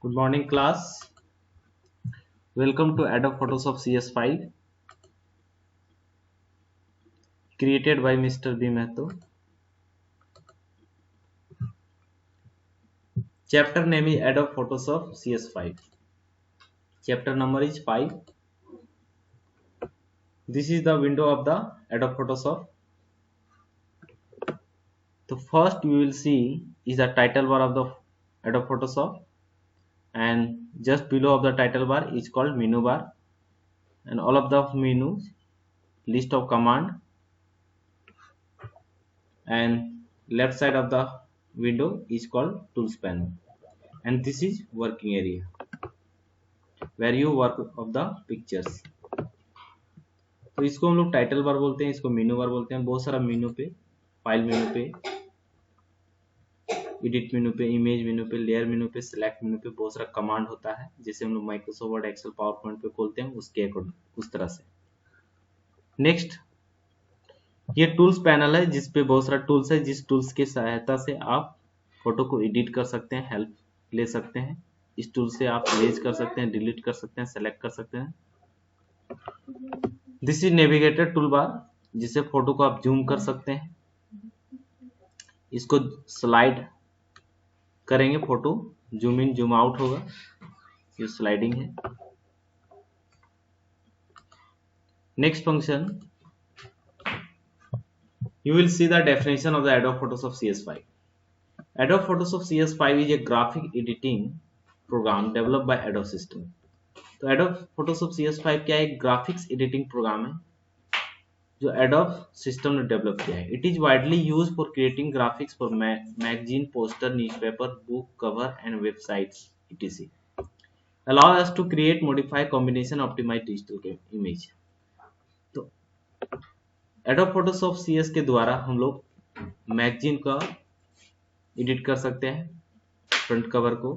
Good morning, class. Welcome to Adobe Photoshop CS5 created by Mr. B. Mehto. Chapter name is Adobe Photoshop CS5. Chapter number is 5. This is the window of the Adobe Photoshop. The first we will see is the title bar of the Adobe Photoshop, and just below of the title bar is called menu bar, and all of the menus, list of command, and left side of the window is called tools panel, and this is working area where you work of the pictures. तो इसको हम लोग title bar बोलते हैं, इसको मेनू बार बोलते हैं। बहुत सारा मेनू पे, फाइल मेनू पे, एडिट मेनू पे, इमेज मेनू पे, लेयर मेनू पे, सिलेक्ट मेनू पे बहुत सारा कमांड होता है, जैसे हम लोग Microsoft Word, Excel, PowerPoint पे खोलते हैं उसके अकॉर्डिंग उस तरह से। नेक्स्ट, ये टूल्स पैनल है जिसपे बहुत सारा टूल्स है, जिस टूल्स की सहायता से आप फोटो को एडिट कर सकते हैं, हेल्प ले सकते हैं। इस टूल से आप इरेज कर सकते हैं, डिलीट कर सकते हैं, सेलेक्ट कर सकते हैं। This is navigator tool bar, जिससे फोटो को आप जूम कर सकते हैं। इसको स्लाइड करेंगे, photo zoom in zoom out होगा, ये स्लाइडिंग है। Next function, you will see the definition of the Adobe Photoshop CS5. Adobe Photoshop CS5 is a graphic editing program developed by Adobe System. तो Adobe Photoshop CS5 क्या है? एक graphics editing programme है जो Adobe System ने develop किया है। It is widely used for creating graphics for magazine, poster, newspaper, book cover and websites etc. Allow us to create, modify, combination, optimize digital image. तो Adobe Photoshop CS के द्वारा हम लोग magazine का edit कर सकते हैं, फ्रंट कवर को,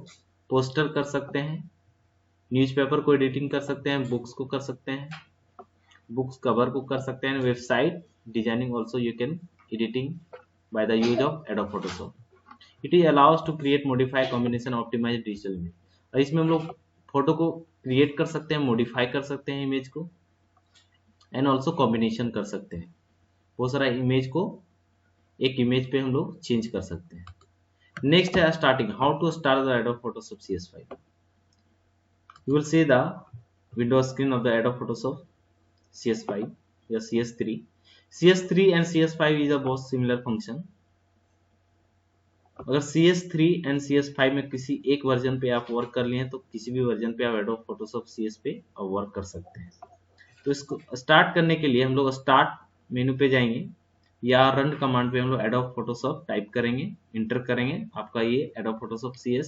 पोस्टर कर सकते हैं, न्यूज़पेपर को एडिटिंग कर सकते हैं, बुक्स को कर सकते हैं, बुक्स कवर को कर सकते हैं, website designing also you can editing by the use of Adobe Photoshop. It is allows to create, modify, combination, optimize digital image. और इसमें हम लोग फोटो को क्रिएट कर सकते हैं, मॉडिफाई कर सकते हैं इमेज को, एंड ऑल्सो कॉम्बिनेशन कर सकते हैं। बहुत सारा इमेज को एक इमेज पे हम लोग चेंज कर सकते हैं। नेक्स्ट है starting, how to start the Adobe Photoshop CS5. You will see the window screen of the Adobe Photoshop CS5 या CS3. CS3 and CS5 is a बहुत similar function. अगर CS3 and CS5 में किसी एक version पे आप work कर लिए हैं तो किसी भी वर्जन पे आप Adobe Photoshop CS पे वर्क कर सकते हैं। तो इसको स्टार्ट करने के लिए हम लोग स्टार्ट मेनू पे जाएंगे या रन कमांड पे हम लोग Adobe Photoshop टाइप करेंगे, इंटर करेंगे, आपका ये Adobe Photoshop CS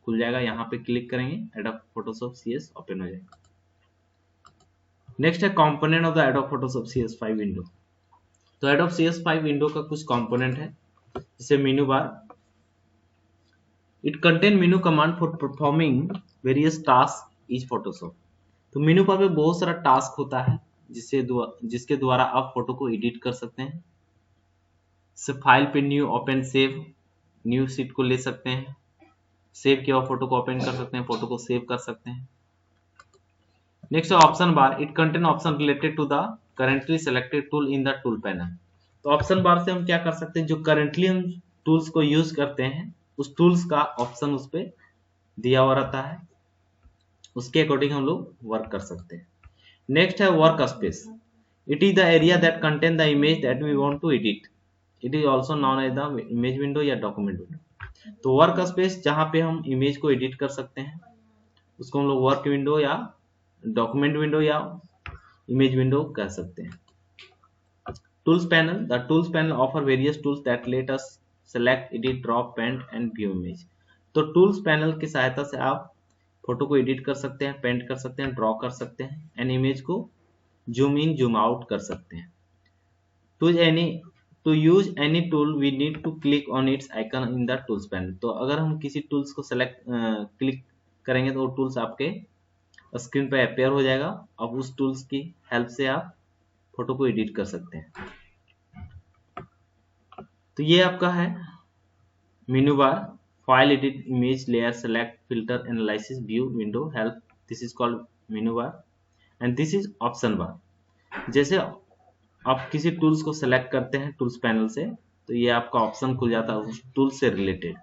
खुल जाएगा। यहाँ पे क्लिक करेंगे, Adobe Photoshop CS ओपन हो जाएगा। नेक्स्ट है component of the Adobe Photoshop CS5 window. तो Adobe CS5 विंडो का कुछ कंपोनेंट है, जैसे मेनू बार, it contain menu command for performing various task is Photoshop. तो मेनू बार में बहुत सारा टास्क होता है जिसके द्वारा आप फोटो को एडिट कर सकते हैं। फाइल पे new, open, save, new sheet को ले सकते हैं, सेव किया हुआ फोटो को ओपन कर सकते हैं, फोटो को सेव कर सकते हैं। Next option bar, it contain option related to the currently selected tool in the tool panel. तो ऑप्शन बार से हम क्या कर सकते हैं, जो करेंटली हम टूल्स को यूज करते हैं उस टूल्स का ऑप्शन उस पे दिया हुआ रहता है, उसके अकॉर्डिंग हम लोग वर्क कर सकते हैं। नेक्स्ट है work space, it is the area that contain the image that we want to edit. It is also known as the image window या डॉक्यूमेंट विंडो। तो वर्क स्पेस जहां पे हम इमेज को एडिट कर सकते हैं उसको हम लोग वर्क विंडो या डॉक्यूमेंट विंडो या इमेज विंडो कह सकते हैं। Tools panel, the tools panel offer various tools that let us select, edit, draw, paint and view image. तो टूल्स पैनल की सहायता से आप फोटो को एडिट कर सकते हैं, पेंट कर सकते हैं, ड्रॉ कर सकते हैं, एंड इमेज को जूम इन जूम आउट कर सकते हैं। To use any tool we need to click on its icon in the tools panel. तो अगर हम किसी टूल्स को सेलेक्ट क्लिक करेंगे तो वो टूल्स आपके स्क्रीन पे अपेयर हो जाएगा। अब उस टूल्स की हेल्प से आप फोटो को एडिट कर सकते हैं। तो ये आपका है मेनू बार। file edit image layer select filter analysis view window help, this is called menu bar and this is option bar। जैसे आप किसी टूल्स को सेलेक्ट करते हैं टूल्स पैनल से तो ये आपका ऑप्शन खुल जाता है उस टूल से रिलेटेड।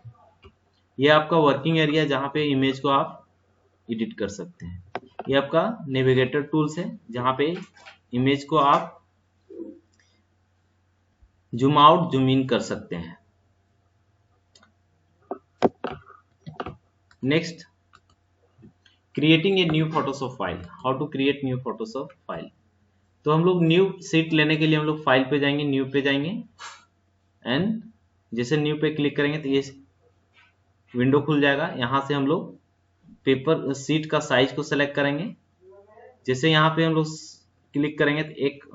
ये आपका वर्किंग एरिया जहाँ पे इमेज को आप एडिट कर सकते हैं। ये आपका नेविगेटर टूल्स है जहाँ पे इमेज को आप जूम आउट जूम इन कर सकते हैं। Next, creating a new Photoshop file, how to create new Photoshop file. तो हम लोग न्यू सीट लेने के लिए हम लोग फाइल पे जाएंगे, न्यू पे जाएंगे एंड जैसे न्यू पे क्लिक करेंगे तो ये विंडो खुल जाएगा। यहाँ से हम लोग पेपर सीट का साइज को सेलेक्ट करेंगे। जैसे यहाँ पे हम लोग क्लिक करेंगे तो एक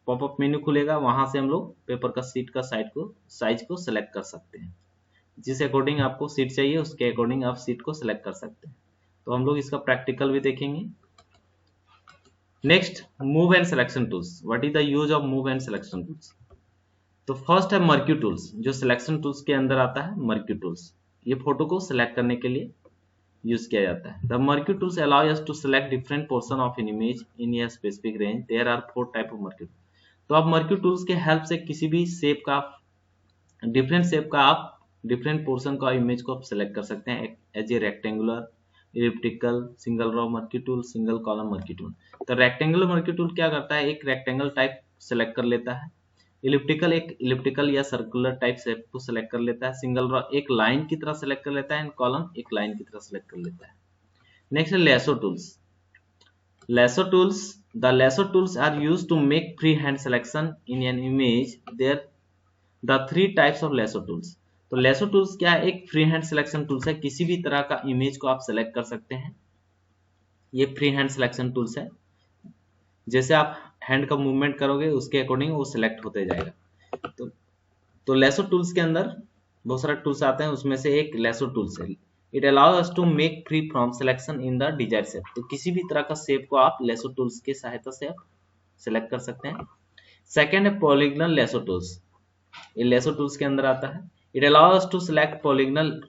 पॉपअप मेन्यू खुलेगा, वहां से हम लोग पेपर का सीट का साइज को सेलेक्ट कर सकते हैं। जिस अकॉर्डिंग आपको सीट चाहिए उसके अकॉर्डिंग आप सीट को सेलेक्ट कर सकते हैं। तो हम लोग इसका प्रैक्टिकल भी देखेंगे। Next, move and selection tools. What is the use of move and selection tools. तो फर्स्ट है मर्क्यू टूल्स, जो सिलेक्शन टूल्स के अंदर आता है। मर्क्यू टूल्स ये फोटो को सिलेक्ट करने के लिए यूज किया जाता है। The marquee tools allow us to select different portion of an image in a specific range. There are 4 type of marquee. तो आप मर्क्यू टूल्स के हेल्प से किसी भी शेप का डिफरेंट शेप का आप डिफरेंट पोर्शन का इमेज को आप सेलेक्ट कर सकते हैं as a rectangular, elliptical, single row marquee tool, single column marquee tool. तो रेक्टेंगुलर मर्क्यू टूल क्या करता है, एक रेक्टेंगल टाइप सेलेक्ट कर लेता है। इलिप्टिकल एक इलिप्टिकल या सर्कुलर टाइप शेप को सेलेक्ट कर लेता है। सिंगल रो एक लाइन की तरह सेलेक्ट कर लेता है एंड कॉलम एक लाइन की तरह सेलेक्ट कर लेता है। नेक्स्ट है lasso tools. Lasso tools, the lasso tools are used to make freehand selection in an image. There the 3 types of lasso tools। तो लेसो टूल्स क्या है, एक फ्री हैंड सिलेक्शन टूल्स है। किसी भी तरह का इमेज को आप सेलेक्ट कर सकते हैं। ये फ्री हैंड सिलेक्शन टूल्स है। जैसे आप हैंड का मूवमेंट करोगे उसके अकॉर्डिंग वो सिलेक्ट होते जाएगा। तो लेसो टूल्स के अंदर बहुत सारे टूल्स आते हैं, उसमें से एक लेसो टूल्स है। It allow us to make free from selection in the desire shape. तो किसी भी तरह का शेप को आप लेसो टूल्स की सहायता से आप सिलेक्ट कर सकते हैं। सेकेंड है पॉलीगनल लेसो टूल्स। ये लेसो टूल्स के अंदर आता है। It allow us to select polygonal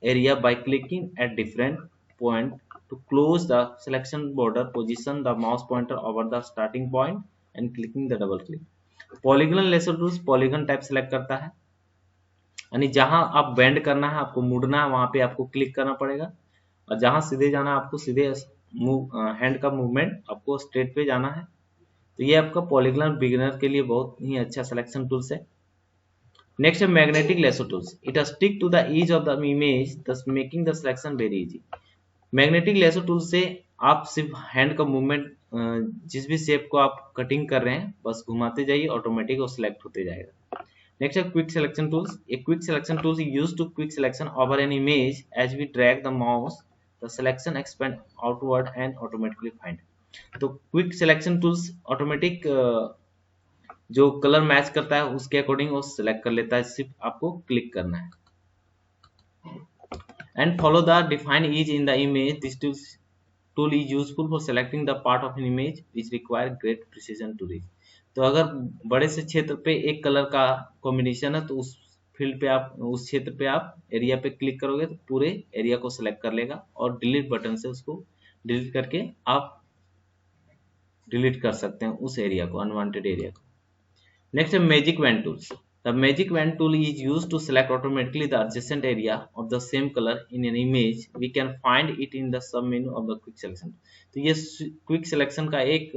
area by clicking at different point to close the selection border, position the mouse pointer over the starting point and clicking the double click. Polygonal lasso tools polygon type select करता है, यानी जहां आप bend करना है, आपको मुड़ना है, वहां पे आपको क्लिक करना पड़ेगा और जहां सीधे जाना है आपको सीधे हैंड का मूवमेंट आपको स्ट्रेट पे जाना है। तो ये आपका पॉलीगनल बिगिनर के लिए बहुत ही अच्छा सिलेक्शन टूल्स है। नेक्स्ट है magnetic lasso tools. It stick to the edge of the image thus making the selection very easy. Magnetic lasso tool से आप सिर्फ हैंड का मूवमेंट जिस भी शेप को आप कटिंग कर रहे हैं बस घुमाते जाइए, ऑटोमेटिक वो सिलेक्ट होते जाएगा। नेक्स्ट है quick selection tools. A quick selection tools used to quick selection over an image as we drag the mouse the selection expand outward and automatically find. तो क्विक सिलेक्शन टूल्स ऑटोमेटिक जो colour match करता है उसके according वो select कर लेता है, सिर्फ आपको क्लिक करना है। And follow the defined edge in the image. This tool is useful for selecting the part of an image which require great precision to reach. तो अगर बड़े से क्षेत्र पे एक कलर का कॉम्बिनेशन है तो उस फील्ड पे आप उस क्षेत्र पे आप एरिया पे क्लिक करोगे तो पूरे एरिया को सिलेक्ट कर लेगा और डिलीट बटन से उसको डिलीट करके आप डिलीट कर सकते हैं उस एरिया को, अनवांटेड एरिया को। नेक्स्ट है magic wand tools. The magic wand tool is used to select automatically the adjacent area of the same colour in an image. We can find it in the sub menu of the quick selection. तो ये quick selection का एक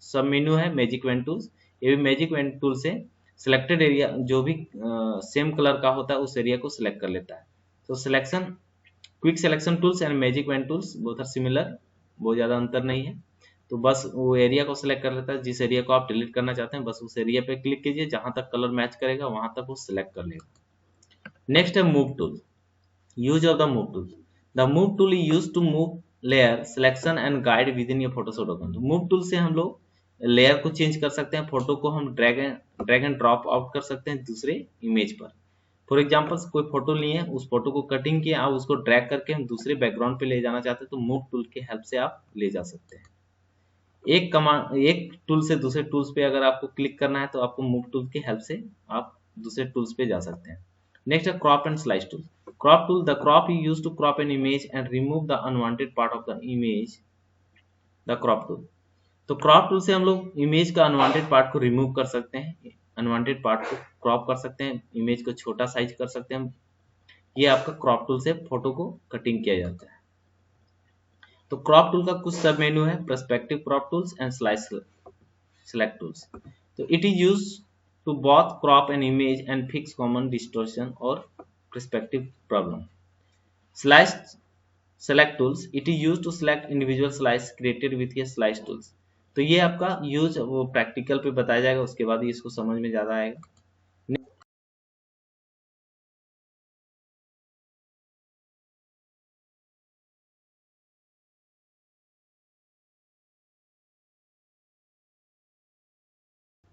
सब menu है magic wand tools. ये भी magic wand tool से selected area जो भी सेम कलर का होता है उस एरिया को सिलेक्ट कर लेता है। तो selection quick selection tools and magic wand tools both are similar, बहुत ज़्यादा अंतर नहीं है। तो बस वो एरिया को सिलेक्ट कर लेता है, जिस एरिया को आप डिलीट करना चाहते हैं बस उस एरिया पे क्लिक कीजिए, जहां तक कलर मैच करेगा वहां तक वो सिलेक्ट कर लेगा। नेक्स्ट है move tool. Use of the move tool. The move tool is used to move layer selection and guide within your Photoshop document. Move tool से हम लोग लेयर को चेंज कर सकते हैं, फोटो को हम ड्रैग एंड ड्रॉप आउट कर सकते हैं दूसरे इमेज पर। फॉर एग्जाम्पल कोई फोटो लिए, उस फोटो को कटिंग किया, आप उसको ड्रैग करके हम दूसरे बैकग्राउंड पे ले जाना चाहते हैं तो मूव टूल के हेल्प से आप ले जा सकते हैं। एक टूल से दूसरे टूल्स पे अगर आपको क्लिक करना है तो आपको मूव टूल की हेल्प से आप दूसरे टूल्स पे जा सकते हैं। नेक्स्ट है crop and slice tool. crop tool, the crop you use to crop an image and remove the unwanted part of the image, the crop tool. तो क्रॉप टूल से हम लोग इमेज का अनवांटेड पार्ट को remove कर सकते हैं, unwanted part को क्रॉप कर सकते हैं, इमेज को छोटा साइज कर सकते हैं। ये आपका क्रॉप टूल से फोटो को कटिंग किया जाता है। तो क्रॉप टूल का कुछ सब मेन्यू है, perspective crop tools and slice select tools. तो it is use to both crop an image and fix common distortion और perspective problem. Slice select tools, it is use to select individual slice created with ये slice tools. तो ये आपका use वो practical पे बताया जाएगा, उसके बाद ही इसको समझ में ज्यादा आएगा।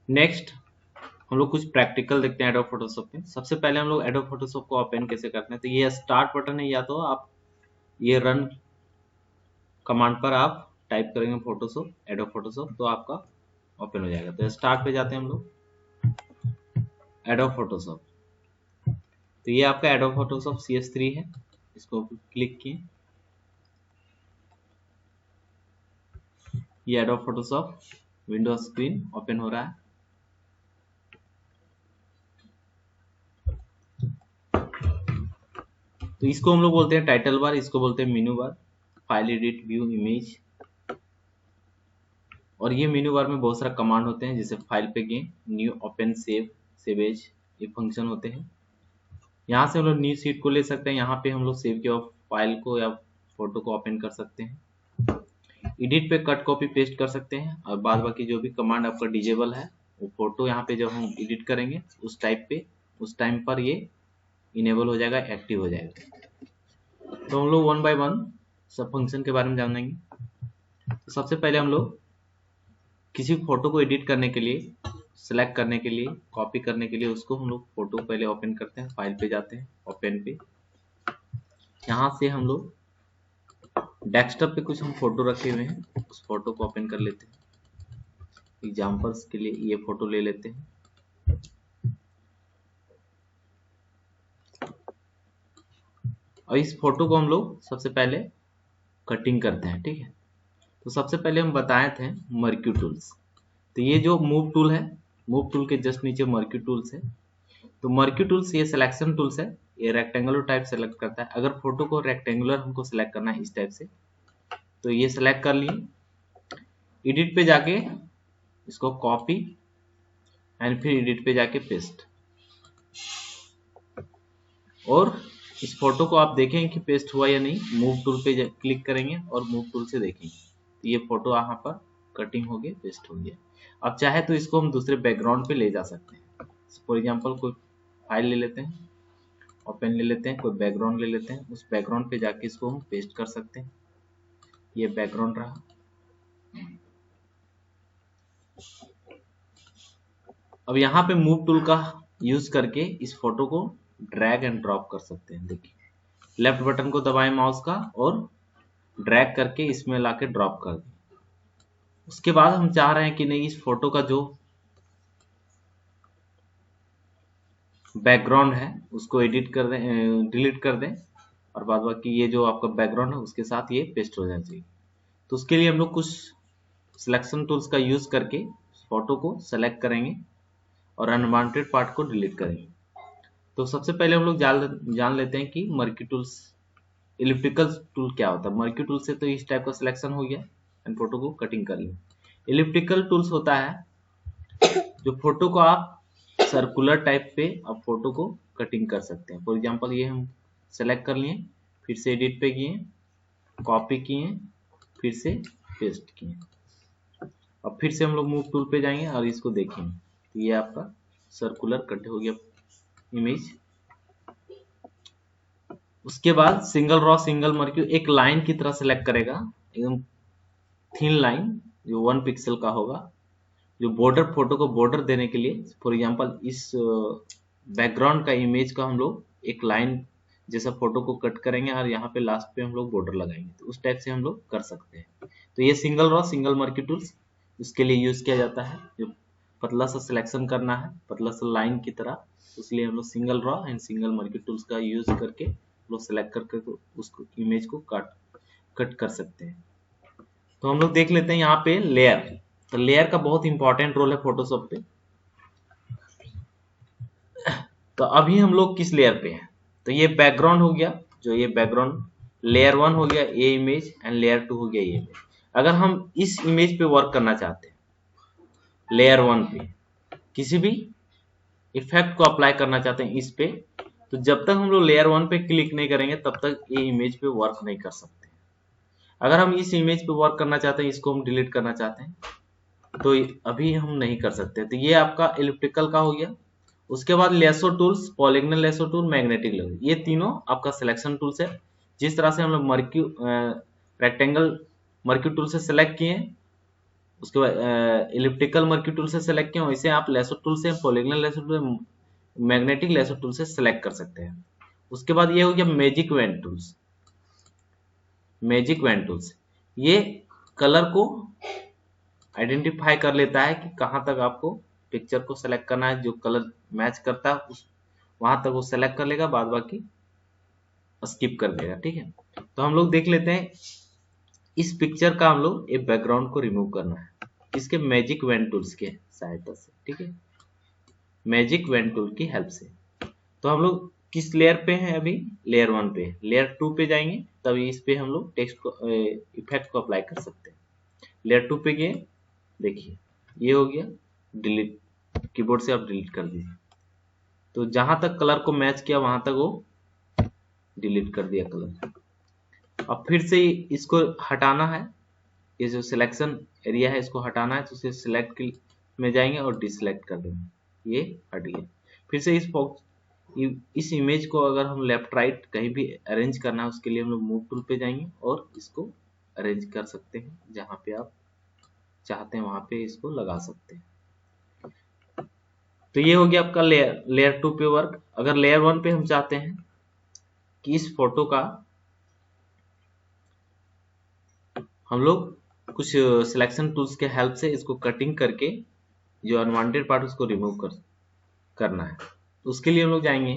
नेक्स्ट हम लोग कुछ प्रैक्टिकल देखते हैं एडोब फोटोशॉप में। सबसे पहले हम लोग एडोब फोटोशॉप को ओपन कैसे करते हैं। तो ये स्टार्ट बटन है, या तो आप ये रन कमांड पर आप टाइप करेंगे फोटोशॉप, एडोब फोटोशॉप, तो आपका ओपन हो जाएगा। तो स्टार्ट पे जाते हैं हम लोग, एडोब फोटोशॉप। तो ये आपका एडोब फोटोशॉप CS3 है, इसको क्लिक किए। ये adobe Photoshop Windows screen open हो रहा है। तो इसको हम लोग बोलते हैं टाइटल बार, इसको बोलते हैं मेनू बार, फाइल एडिट व्यू इमेज। और ये मेनू बार में बहुत सारा कमांड होते हैं, जैसे फाइल पे गए, new, open, save, save as, ये फंक्शन होते हैं। यहाँ से हम लोग न्यू शीट को ले सकते हैं, यहाँ पे हम लोग सेव किया फाइल को या फोटो को ओपन कर सकते हैं। एडिट पे कट कॉपी पेस्ट कर सकते हैं, और बाद बाकी जो भी कमांड आपका डिजेबल है, वो फोटो यहाँ पे जब हम एडिट करेंगे उस टाइम पर ये इनेबल हो जाएगा, एक्टिव हो जाएगा। तो हम लोग वन बाय वन सब फंक्शन के बारे में जानेंगे। तो सबसे पहले हम लोग किसी फोटो को एडिट करने के लिए, सेलेक्ट करने के लिए, कॉपी करने के लिए, उसको हम लोग फोटो पहले ओपन करते हैं, फाइल पे जाते हैं, ओपन पे। यहाँ से हम लोग डेस्कटॉप पे कुछ हम फोटो रखे हुए हैं, उस फोटो को ओपन कर लेते हैं। एग्जांपल्स के लिए ये फोटो ले लेते हैं। और इस फोटो को हम लोग सबसे पहले कटिंग करते हैं, ठीक है। तो सबसे पहले हम बताए थे मर्क्यू टूल्स। तो ये जो मूव टूल है, मूव टूल के जस्ट नीचे मर्क्यू टूल्स है। तो मर्क्यू टूल्स ये सिलेक्शन टूल्स है, ये रेक्टेंगुलर टाइप सेलेक्ट करता है। अगर फोटो को रेक्टेंगुलर हमको सेलेक्ट करना है इस टाइप से, तो ये सेलेक्ट कर लिए, एडिट पे जाके इसको कॉपी एंड फिर एडिट पे जाके पेस्ट। और इस फोटो को आप देखें कि पेस्ट हुआ या नहीं, मूव टूल पे क्लिक करेंगे और मूव टूल से देखेंगे तो ये फोटो यहाँ पर कटिंग हो गया, पेस्ट हो गया। अब चाहे तो इसको हम दूसरे बैकग्राउंड पे ले जा सकते हैं। फॉर एग्जांपल कोई फाइल ले लेते हैं, ओपन ले लेते हैं, कोई बैकग्राउंड ले लेते हैं, उस बैकग्राउंड पे जाके इसको हम पेस्ट कर सकते हैं। ये बैकग्राउंड रहा। अब यहाँ पे मूव टूल का यूज करके इस फोटो को ड्रैग एंड ड्रॉप कर सकते हैं। देखिए, लेफ्ट बटन को दबाएं माउस का और ड्रैग करके इसमें लाके ड्रॉप कर दें। उसके बाद हम चाह रहे हैं कि नहीं, इस फोटो का जो बैकग्राउंड है उसको एडिट कर दें, डिलीट कर दें, और बाद बाकी ये जो आपका बैकग्राउंड है उसके साथ ये पेस्ट हो जाना चाहिए। तो उसके लिए हम लोग कुछ सिलेक्शन टूल्स का यूज करके फोटो को सेलेक्ट करेंगे और अनवांटेड पार्ट को डिलीट करेंगे। तो सबसे पहले हम लोग जान लेते हैं कि मर्क्यू टूल्स, इलिप्टिकल टूल क्या होता है। मर्क्यू टूल से तो इस टाइप का सिलेक्शन हो गया एंड फोटो को कटिंग कर लिया। इलिप्टिकल टूल्स होता है जो फोटो को आप सर्कुलर टाइप पे आप फोटो को कटिंग कर सकते हैं। फॉर एग्जांपल ये हम सेलेक्ट कर लिए, फिर से एडिट पे किए, कॉपी किए, फिर से पेस्ट किए, अब फिर से हम लोग मूव टूल पे जाएंगे और इसको देखेंगे तो ये आपका सर्कुलर कट हो गया इमेज। उसके बाद सिंगल रॉ सिंगल मर्क्यू एक लाइन की तरह सेलेक्ट करेगा, एकदम थिन लाइन जो 1 पिक्सल का होगा, जो बॉर्डर, फोटो को बॉर्डर देने के लिए। फॉर एग्जांपल इस बैकग्राउंड का इमेज का हम लोग एक लाइन जैसा फोटो को कट करेंगे और यहाँ पे लास्ट पे हम लोग बॉर्डर लगाएंगे, तो उस टाइप से हम लोग कर सकते हैं। तो ये single raw single marquee tools उसके लिए यूज किया जाता है, जो पतला सा सिलेक्शन करना है, पतला सा लाइन की तरह, इसलिए हम लोग single row and single marquee tools का यूज करके लोग सेलेक्ट करके उसको इमेज को कट कर सकते हैं। तो हम लोग देख लेते हैं यहाँ पे लेयर। तो लेयर का बहुत इंपॉर्टेंट रोल है फोटोशॉप पे। तो अभी हम लोग किस लेयर पे हैं? तो ये बैकग्राउंड हो गया, जो ये बैकग्राउंड लेयर 1 हो गया ये इमेज, एंड लेयर 2 हो गया ये इमेज। अगर हम इस इमेज पे वर्क करना चाहते हैं लेयर 1 पे, किसी भी इफेक्ट को अप्लाई करना चाहते हैं इस पे, तो जब तक हम लोग लेयर 1 पे क्लिक नहीं करेंगे तब तक ये इमेज पे वर्क नहीं कर सकते। अगर हम इस इमेज पे वर्क करना चाहते हैं, इसको हम डिलीट करना चाहते हैं, तो अभी हम नहीं कर सकते। तो ये आपका एलिप्टिकल का हो गया। उसके बाद lasso tools, polygonal lasso tool, magnetic lasso, ये तीनों आपका सिलेक्शन टूल्स है। जिस तरह से हम लोग रेक्टेंगल मर्क्यू टूल से सेलेक्ट किए, उसके बाद इलिप्टिकल मर्क्यू टूल से सेलेक्ट किए, वैसे आप लेसो टूल से, polygonal lasso tool, magnetic lasso tool से सेलेक्ट कर सकते हैं। उसके बाद ये हो गया magic wand tools. Magic wand tools ये कलर को आइडेंटिफाई कर लेता है कि कहाँ तक आपको पिक्चर को सेलेक्ट करना है, जो कलर मैच करता है उस वहां तक वो सेलेक्ट कर लेगा, बाद बाकी स्किप कर देगा। ठीक है, तो हम लोग देख लेते हैं इस पिक्चर का हम लोग एक बैकग्राउंड को रिमूव करना है इसके मैजिक वैन टूल्स के सहायता से। ठीक है, मैजिक वैन टूल की हेल्प से। तो हम लोग किस लेयर पे हैं अभी? लेयर 1 पे। लेयर 2 पे जाएंगे तभी इस पे हम लोग टेक्स्ट को इफेक्ट को अप्लाई कर सकते हैं। लेयर 2 पे गए, देखिए ये हो गया डिलीट, कीबोर्ड से आप डिलीट कर दीजिए। तो जहां तक कलर को मैच किया वहां तक वो डिलीट कर दिया कलर। अब फिर से इसको हटाना है, ये जो सिलेक्शन एरिया है इसको हटाना है, तो उसे सिलेक्ट में जाएंगे और डिसलेक्ट कर देंगे, ये हट गया। फिर से इस इमेज को अगर हम लेफ्ट राइट कहीं भी अरेंज करना है, उसके लिए हम लोग मूव टूल पे जाएंगे और इसको अरेंज कर सकते हैं, जहां पे आप चाहते हैं वहां पे इसको लगा सकते हैं। तो ये हो गया आपका लेयर 2 पे वर्क। अगर लेयर 1 पे हम चाहते हैं कि इस फोटो का हम लोग कुछ सिलेक्शन टूल्स के हेल्प से इसको कटिंग करके जो अनवांटेड पार्ट उसको रिमूव करना है, तो उसके लिए हम लोग जाएंगे।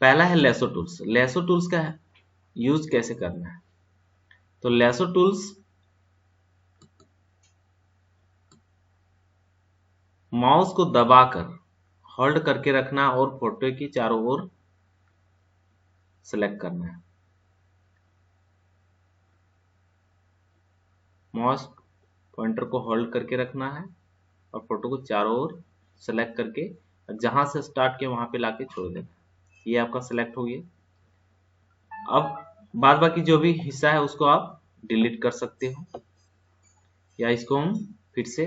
पहला है लेसो टूल्स। लेसो टूल्स का यूज कैसे करना है? तो लेसो टूल्स माउस को दबाकर होल्ड करके रखना और फोटो की चारों ओर सेलेक्ट करना है। माउस पॉइंटर को होल्ड करके रखना है और फोटो को चारों ओर सेलेक्ट करके जहां से स्टार्ट किया वहां पे लाके छोड़ देना। ये आपका सेलेक्ट हो गया। अब बाद बाकी जो भी हिस्सा है उसको आप डिलीट कर सकते हो, या इसको हम फिर से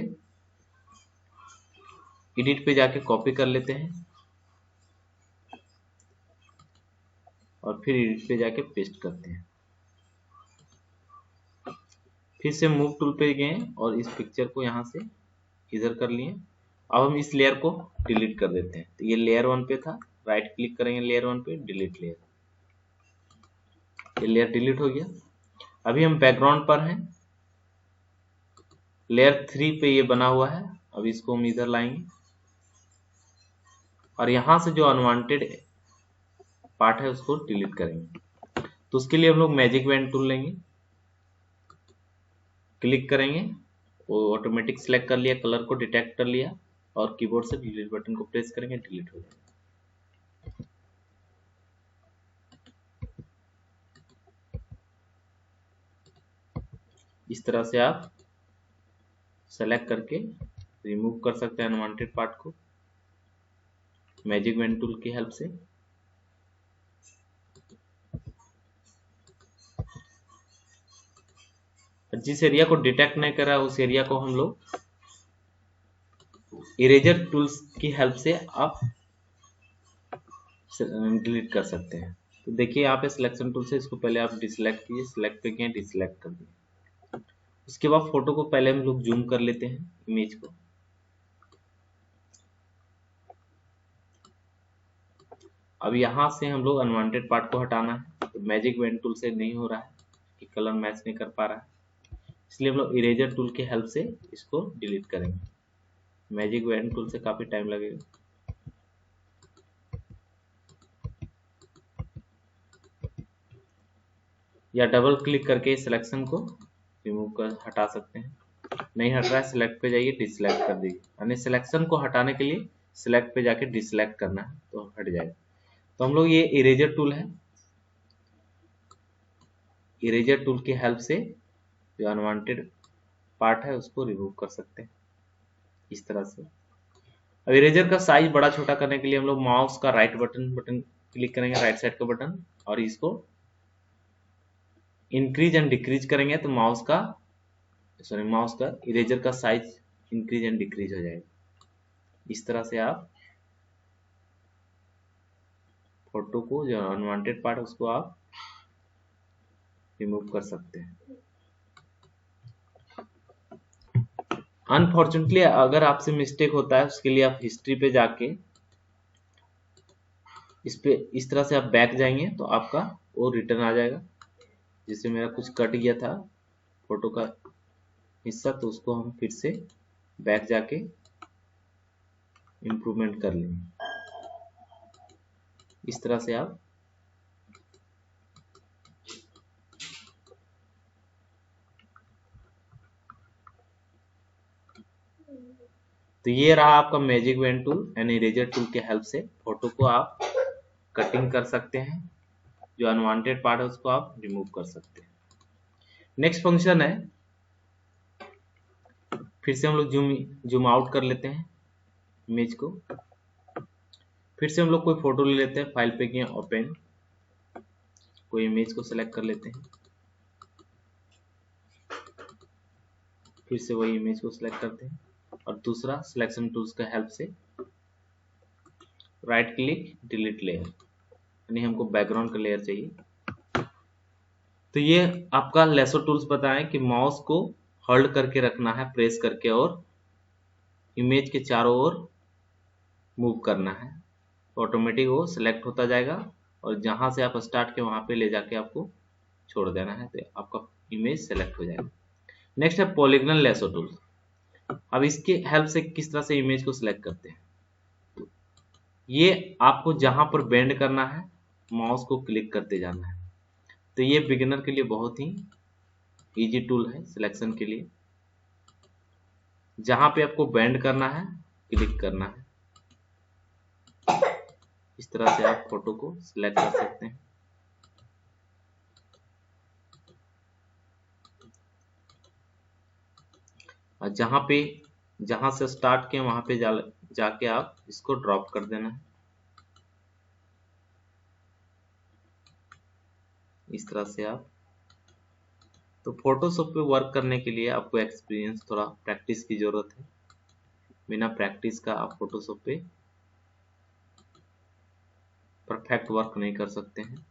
एडिट पे जाके कॉपी कर लेते हैं और फिर एडिट पे जाके पेस्ट करते हैं। फिर से मूव टूल पे गए और इस पिक्चर को यहाँ से इधर कर लिए। अब हम इस लेयर को डिलीट कर देते हैं। तो ये लेयर 1 पे था, राइट क्लिक करेंगे लेयर 1 पे, डिलीट लेयर, ये लेयर डिलीट हो गया। अभी हम बैकग्राउंड पर हैं, लेयर 3 पे ये बना हुआ है। अब इसको हम इधर लाएंगे और यहाँ से जो अनवांटेड पार्ट है उसको डिलीट करेंगे। तो उसके लिए हम लोग मैजिक वैन टूल लेंगे, क्लिक करेंगे, वो ऑटोमेटिक सिलेक्ट कर लिया, कलर को डिटेक्ट कर लिया और कीबोर्ड से डिलीट बटन को प्रेस करेंगे, डिलीट हो जाएगा। इस तरह से आप सेलेक्ट करके रिमूव कर सकते हैं अनवांटेड पार्ट को मैजिक वैन टूल की हेल्प से। जिस एरिया को डिटेक्ट नहीं कर रहा है उस एरिया को हम लोग इरेजर टूल्स की हेल्प से आप डिलीट कर सकते हैं। तो देखिए यहाँ पे सिलेक्शन टूल से इसको पहले आप डिसलेक्ट कीजिए, सिलेक्ट पे गए डिसलेक्ट कर दिए। उसके बाद फोटो को पहले हम लोग जूम कर लेते हैं इमेज को। अब यहाँ से हम लोग अनवांटेड पार्ट को हटाना है, तो मैजिक वैन टूल से नहीं हो रहा है कि कलर मैच नहीं कर पा रहा है, इसलिए हम लोग इरेजर टूल की हेल्प से इसको डिलीट करेंगे। मैजिक वैन टूल से काफी टाइम लगेगा। या डबल क्लिक करके सिलेक्शन को रिमूव कर हटा सकते हैं। नहीं हट रहा है, सिलेक्ट पे जाइए, डिसलेक्ट कर दीजिए। यानी सिलेक्शन को हटाने के लिए सिलेक्ट पे जाके डिसलेक्ट करना है तो हट जाएगा। तो हम लोग ये इरेजर टूल है, इरेजर टूल की हेल्प से जो अनवांटेड पार्ट है उसको रिमूव कर सकते हैं इस तरह से। अब इरेजर का साइज बड़ा छोटा करने के लिए हम लोग माउस का राइट बटन क्लिक करेंगे, राइट साइड का बटन, और इसको इंक्रीज एंड डिक्रीज करेंगे तो माउस का इरेजर का साइज इंक्रीज एंड डिक्रीज हो जाएगा। इस तरह से आप फोटो को जो अनवांटेड पार्ट है उसको आप रिमूव कर सकते हैं। अनफॉर्चुनेटली अगर आपसे मिस्टेक होता है उसके लिए आप हिस्ट्री पे जाके इस तरह से आप बैक जाएंगे तो आपका वो रिटर्न आ जाएगा। जिससे मेरा कुछ कट गया था फोटो का हिस्सा, तो उसको हम फिर से बैक जाके इम्प्रूवमेंट कर लेंगे। इस तरह से आप तो ये रहा आपका magic pen tool and eraser tool के हेल्प से फोटो को आप कटिंग कर सकते हैं, जो अनवांटेड पार्ट है उसको आप रिमूव कर सकते हैं। नेक्स्ट फंक्शन है, फिर से हम लोग जूम आउट कर लेते हैं इमेज को। फिर से हम लोग कोई फोटो ले लेते हैं, फाइल पे गए ओपन, कोई इमेज को सिलेक्ट कर लेते हैं, फिर से वही इमेज को सिलेक्ट करते हैं और दूसरा सिलेक्शन टूल्स का हेल्प से राइट क्लिक डिलीट लेयर, यानी हमको बैकग्राउंड का लेयर चाहिए। तो ये आपका लेसो टूल्स बताएं कि माउस को होल्ड करके रखना है, प्रेस करके, और इमेज के चारों ओर मूव करना है, ऑटोमेटिक वो सिलेक्ट होता जाएगा और जहां से आप स्टार्ट के वहां पे ले जाके आपको छोड़ देना है तो आपका इमेज सेलेक्ट हो जाएगा। नेक्स्ट है पॉलीगॉनल लेसो टूल। अब इसके हेल्प से किस तरह से इमेज को सिलेक्ट करते हैं, तो ये आपको जहां पर बेंड करना है माउस को क्लिक करते जाना है। तो ये बिगिनर के लिए बहुत ही इजी टूल है सिलेक्शन के लिए। जहां पे आपको बेंड करना है क्लिक करना है, इस तरह से आप फोटो को सिलेक्ट कर सकते हैं। और जहां से स्टार्ट किए वहां पे जाके आप इसको ड्रॉप कर देना है, इस तरह से आप। तो फोटोशॉप पे वर्क करने के लिए आपको एक्सपीरियंस, थोड़ा प्रैक्टिस की जरूरत है। बिना प्रैक्टिस का आप फोटोशॉप पे परफेक्ट वर्क नहीं कर सकते हैं।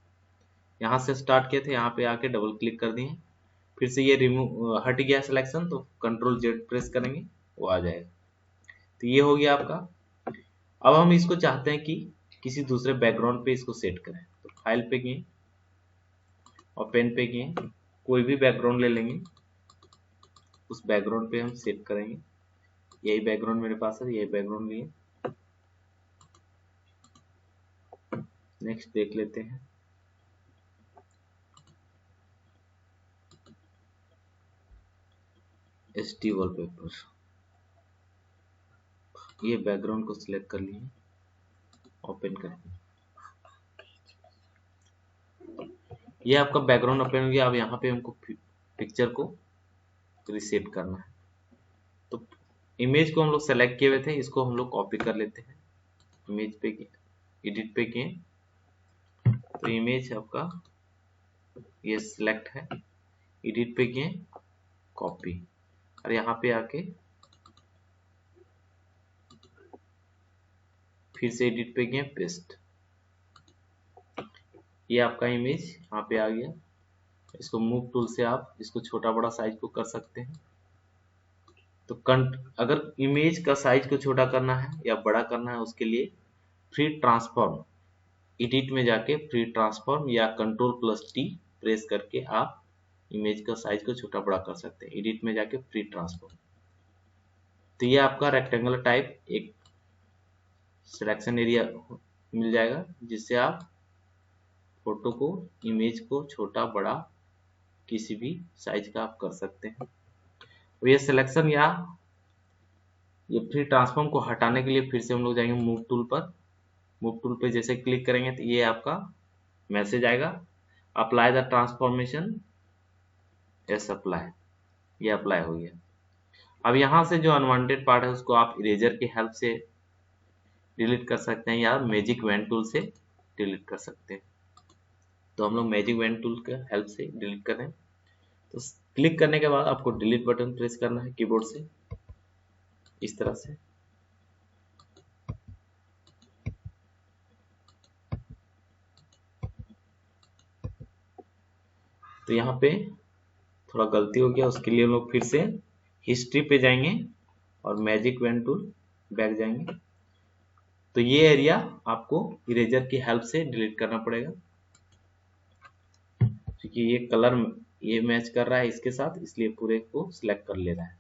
यहाँ से स्टार्ट किए थे, यहाँ पे आके डबल क्लिक कर दिए, फिर से ये रिमूव हट गया सिलेक्शन, तो कंट्रोल जेड प्रेस करेंगे वो आ जाएगा। तो ये हो गया आपका। अब हम इसको चाहते हैं कि किसी दूसरे बैकग्राउंड पे इसको सेट करें, तो फाइल पे गए और पेन पे गए, कोई भी बैकग्राउंड ले लेंगे, उस बैकग्राउंड पे हम सेट करेंगे। यही बैकग्राउंड मेरे पास है, यही बैकग्राउंड लिए। नेक्स्ट देख लेते हैं। एचडी वॉलपेपर, ये बैकग्राउंड को सिलेक्ट कर लिए, ओपन करेंगे। ये आपका बैकग्राउंड ओपन हो गया। अब यहाँ पे हमको पिक्चर को रिसेट करना है, तो इमेज को हम लोग सेलेक्ट किए हुए थे, इसको हम लोग कॉपी कर लेते हैं। इमेज पे एडिट पे किए, तो इमेज आपका ये सिलेक्ट है, एडिट पे किए कॉपी, और यहाँ पे आके फिर से एडिट पे गए पेस्ट। ये आपका इमेज यहाँ पे आ गया। इसको मूव टूल से आप इसको छोटा बड़ा साइज को कर सकते हैं। तो अगर इमेज का साइज को छोटा करना है या बड़ा करना है, उसके लिए फ्री ट्रांसफॉर्म, एडिट में जाके फ्री ट्रांसफॉर्म या कंट्रोल+T प्रेस करके आप इमेज का साइज को छोटा बड़ा कर सकते हैं, एडिट में जाके फ्री ट्रांसफॉर्म। तो ये आपका रेक्टेंगुलर टाइप एक सिलेक्शन एरिया मिल जाएगा, जिससे आप फोटो को, इमेज को छोटा बड़ा किसी भी साइज का आप कर सकते हैं। तो ये सिलेक्शन या ये फ्री ट्रांसफॉर्म को हटाने के लिए फिर से हम लोग जाएंगे मूव टूल पर। मूव टूल पे जैसे क्लिक करेंगे तो ये आपका मैसेज आएगा, apply the transformation, yes apply, ये अप्लाई हो गया। अब यहाँ से जो अनवांटेड पार्ट है उसको आप इरेजर की हेल्प से डिलीट कर सकते हैं या मैजिक वैन टूल से डिलीट कर सकते हैं। तो हम लोग मैजिक वैन टूल के हेल्प से डिलीट कर रहे हैं। तो क्लिक करने के बाद आपको डिलीट बटन प्रेस करना है कीबोर्ड से इस तरह से। तो यहाँ पे थोड़ा गलती हो गया, उसके लिए हम लोग फिर से हिस्ट्री पे जाएंगे और मैजिक वैन टूल बैक जाएंगे। तो ये एरिया आपको इरेजर की हेल्प से डिलीट करना पड़ेगा, क्योंकि ये कलर ये मैच कर रहा है इसके साथ, इसलिए पूरे को सिलेक्ट कर ले रहा है।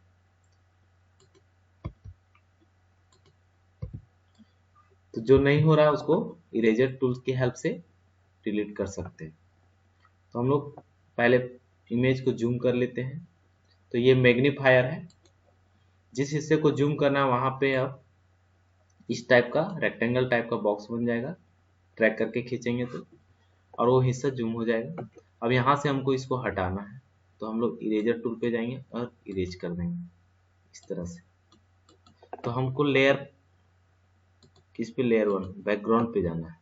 तो जो नहीं हो रहा है उसको इरेजर टूल की हेल्प से डिलीट कर सकते हैं। तो हम लोग पहले इमेज को जूम कर लेते हैं। तो ये मैग्नीफायर है, जिस हिस्से को जूम करना है वहां पे अब इस टाइप का रेक्टेंगल टाइप का बॉक्स बन जाएगा, ट्रैक करके खींचेंगे तो, और वो हिस्सा जूम हो जाएगा। अब यहाँ से हमको इसको हटाना है, तो हम लोग इरेजर टूल पे जाएंगे और इरेज कर देंगे इस तरह से। तो हमको लेयर किस पे, लेयर 1 बैकग्राउंड पे जाना है।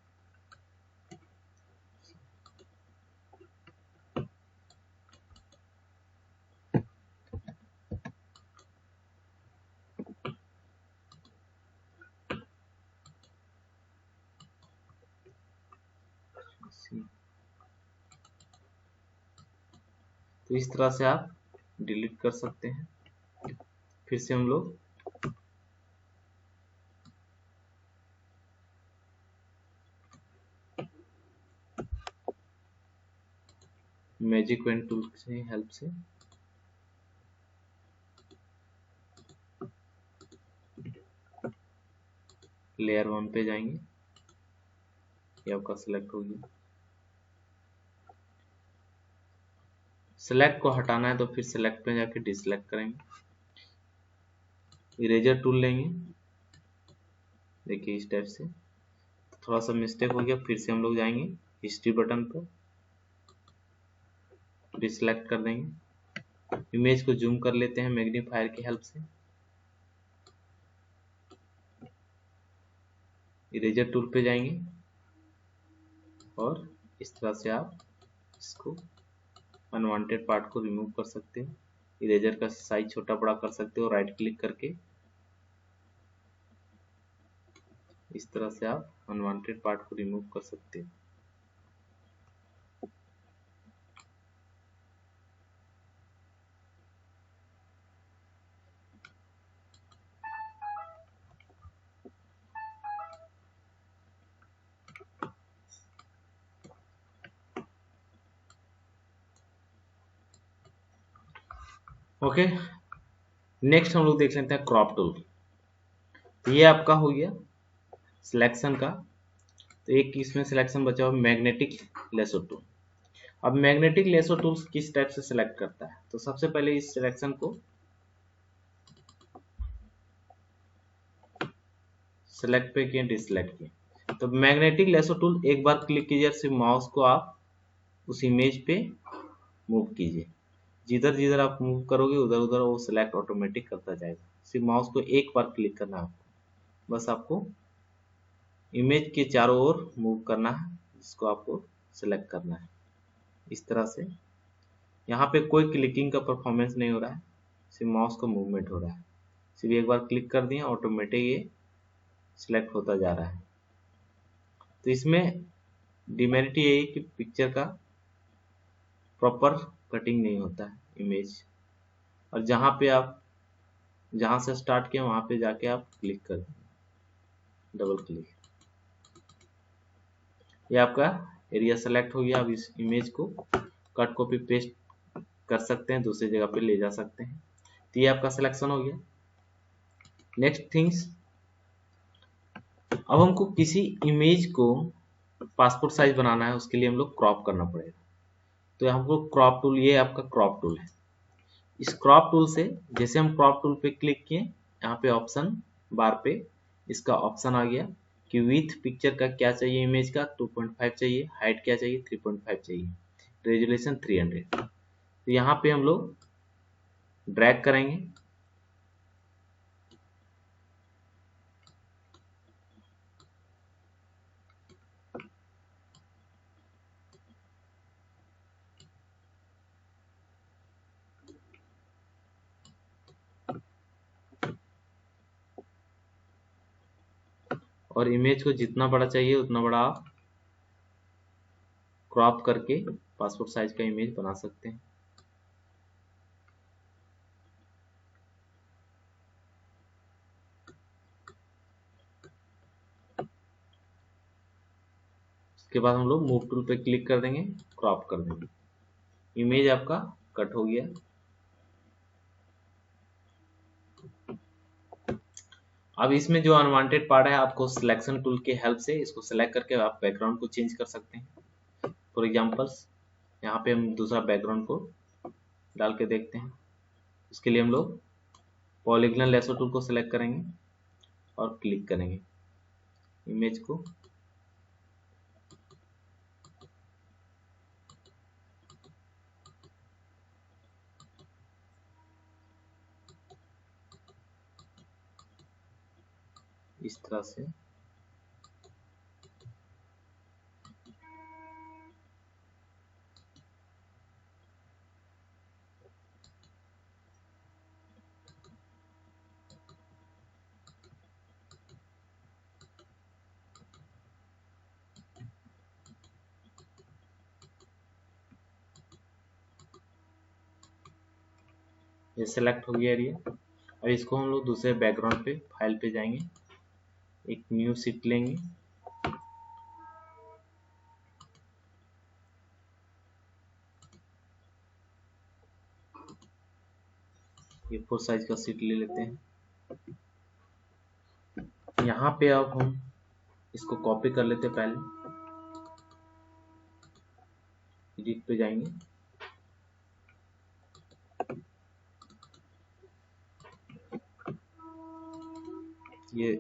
तो इस तरह से आप डिलीट कर सकते हैं। फिर से हम लोग मैजिक पेन टूल से हेल्प से लेयर 1 पे जाएंगे, ये आपका सिलेक्ट हो गया। सिलेक्ट को हटाना है तो फिर सिलेक्ट पे जाके डिसलेक्ट करेंगे। इरेजर टूल लेंगे, देखिए इस टाइप से। तो थोड़ा सा मिस्टेक हो गया, फिर से हम लोग जाएंगे हिस्ट्री बटन पर, डिसलेक्ट कर देंगे। इमेज को जूम कर लेते हैं मैग्नीफायर की हेल्प से। इरेजर टूल पे जाएंगे और इस तरह से आप इसको अनवांटेड पार्ट को रिमूव कर सकते हैं। इरेजर का साइज छोटा बड़ा कर सकते हो राइट क्लिक करके। इस तरह से आप अनवांटेड पार्ट को रिमूव कर सकते हैं। ओके, नेक्स्ट हम लोग देख लेते हैं क्रॉप टूल। तो ये आपका हो गया सिलेक्शन का। तो एक इसमें सिलेक्शन बचा हुआ मैग्नेटिक लेसो टूल। अब मैग्नेटिक लेसो टूल किस टाइप से सिलेक्ट करता है, तो सबसे पहले इस सिलेक्शन को सिलेक्ट पे किए, डिसलेक्ट किए। तो मैग्नेटिक लेसो टूल एक बार क्लिक कीजिए, सिर्फ माउस को आप उस इमेज पे मूव कीजिए। जिधर जिधर आप मूव करोगे उधर उधर वो सिलेक्ट ऑटोमेटिक करता जाएगा। सिर्फ माउस को एक बार क्लिक करना है आपको, बस आपको इमेज के चारों ओर मूव करना है, जिसको आपको सिलेक्ट करना है इस तरह से। यहाँ पे कोई क्लिकिंग का परफॉर्मेंस नहीं हो रहा है, सिर्फ माउस का मूवमेंट हो रहा है। सिर्फ एक बार क्लिक कर दिया ऑटोमेटिक ये सिलेक्ट होता जा रहा है। तो इसमें डिमेरिट ये है कि पिक्चर का प्रॉपर कटिंग नहीं होता है इमेज, और जहाँ पे आप जहाँ से स्टार्ट किया वहाँ पे जाके आप क्लिक कर दें, डबल क्लिक, ये आपका एरिया सेलेक्ट हो गया। अब इस इमेज को कट कॉपी पेस्ट कर सकते हैं, दूसरी जगह पे ले जा सकते हैं। तो ये आपका सिलेक्शन हो गया। नेक्स्ट थिंग्स, अब हमको किसी इमेज को पासपोर्ट साइज बनाना है, उसके लिए हम लोग क्रॉप करना पड़ेगा। तो हमको क्रॉप टूल, ये आपका क्रॉप टूल है। इस क्रॉप टूल से जैसे हम क्रॉप टूल पे क्लिक किए, यहाँ पे ऑप्शन बार पे इसका ऑप्शन आ गया कि विथ पिक्चर का क्या चाहिए, इमेज का 2.5 चाहिए, हाइट क्या चाहिए 3.5 चाहिए, रेजोल्यूशन 300। तो यहाँ पे हम लोग ड्रैग करेंगे, और इमेज को जितना बड़ा चाहिए उतना बड़ा आप क्रॉप करके पासपोर्ट साइज का इमेज बना सकते हैं। उसके बाद हम लोग मूव टूल पे क्लिक कर देंगे, क्रॉप कर देंगे, इमेज आपका कट हो गया। अब इसमें जो अनवांटेड पार्ट है, आपको सिलेक्शन टूल के हेल्प से इसको सिलेक्ट करके आप बैकग्राउंड को चेंज कर सकते हैं। फॉर एग्जांपल्स यहाँ पे हम दूसरा बैकग्राउंड को डाल के देखते हैं। उसके लिए हम लोग पॉलीगोनल लेसो टूल को सिलेक्ट करेंगे और क्लिक करेंगे इमेज को, इस तरह से। ये सिलेक्ट हो गया एरिया। अब इसको हम लोग दूसरे बैकग्राउंड पे फाइल पे जाएंगे, एक न्यू शीट लेंगे, ये 4 साइज का शीट ले लेते हैं। यहाँ पे अब हम इसको कॉपी कर लेते हैं, पहले एडिट पे जाएंगे, ये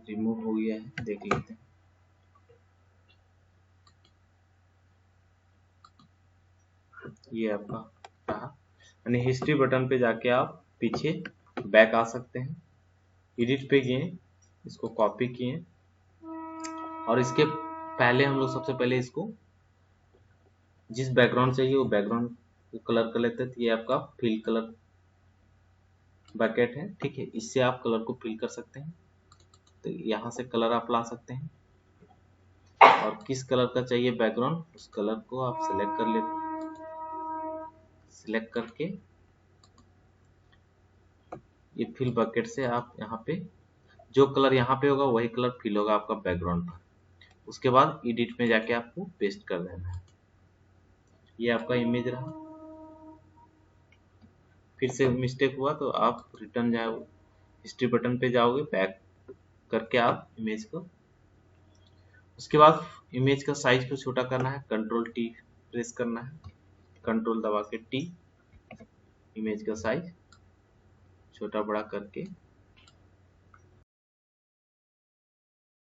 रिमूव हो गया है, देख लेते हैं। ये आपका रहा, यानी हिस्ट्री बटन पे जाके आप पीछे बैक आ सकते हैं। एडिट पे गए, इसको कॉपी किए, और इसके पहले हम लोग सबसे पहले इसको जिस बैकग्राउंड चाहिए वो बैकग्राउंड को कलर कर लेते हैं। तो ये आपका फिल कलर बकेट है, ठीक है, इससे आप कलर को फिल कर सकते हैं। तो यहाँ से कलर आप ला सकते हैं, और किस कलर का चाहिए बैकग्राउंड उस कलर को आप सिलेक्ट कर लेते हैं। सिलेक्ट करके ये फिल बकेट से आप यहाँ पे जो कलर यहाँ पे होगा वही कलर फिल होगा आपका बैकग्राउंड पर। उसके बाद एडिट में जाके आपको पेस्ट कर देना है। ये आपका इमेज रहा। फिर से मिस्टेक हुआ तो आप रिटर्न जाओ, हिस्ट्री बटन पे जाओगे, बैक करके आप इमेज को, उसके बाद इमेज का साइज को छोटा करना है, कंट्रोल टी प्रेस करना है, कंट्रोल दबा के टी, इमेज का साइज छोटा बड़ा करके